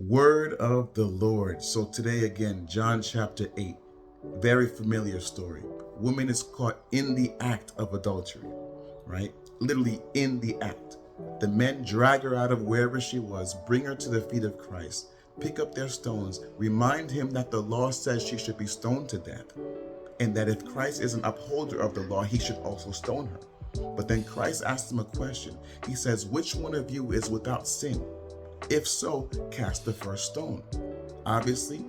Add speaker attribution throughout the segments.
Speaker 1: Word of the Lord. So today again, John chapter 8, very familiar story. Woman is caught in the act of adultery, right? Literally in the act. The men drag her out of wherever she was, bring her to the feet of Christ, pick up their stones, remind him that the law says she should be stoned to death, and that if Christ is an upholder of the law, he should also stone her. But then Christ asks him a question. He says, which one of you is without sin? If so, cast the first stone. Obviously,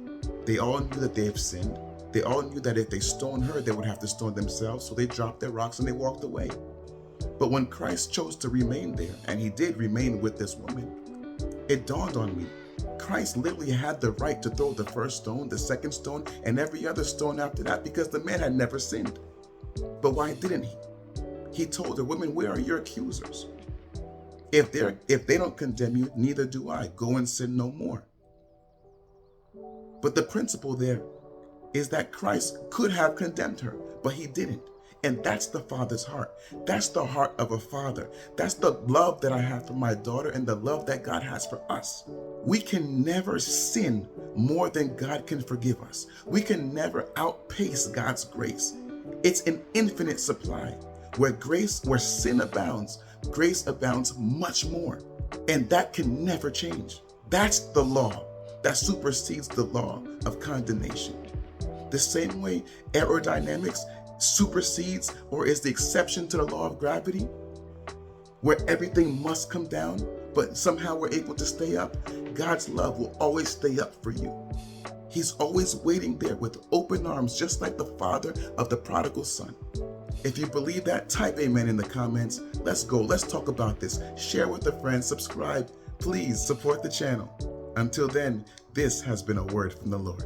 Speaker 1: they all knew that they have sinned. They all knew that if they stoned her, they would have to stone themselves, so they dropped their rocks and they walked away. But when Christ chose to remain there, and he did remain with this woman, it dawned on me, Christ literally had the right to throw the first stone, the second stone, and every other stone after that because the man had never sinned. But why didn't he? He told her, women, where are your accusers? If they don't condemn you, neither do I. Go and sin no more. But the principle there is that Christ could have condemned her, but he didn't. And that's the Father's heart. That's the heart of a father. That's the love that I have for my daughter and the love that God has for us. We can never sin more than God can forgive us. We can never outpace God's grace. It's an infinite supply. Where sin abounds, grace abounds much more. And that can never change. That's the law that supersedes the law of condemnation. The same way aerodynamics supersedes or is the exception to the law of gravity, where everything must come down, but somehow we're able to stay up, God's love will always stay up for you. He's always waiting there with open arms, just like the father of the prodigal son. If you believe that, type amen in the comments. Let's go. Let's talk about this. Share with a friend. Subscribe. Please support the channel. Until then, this has been a word from the Lord.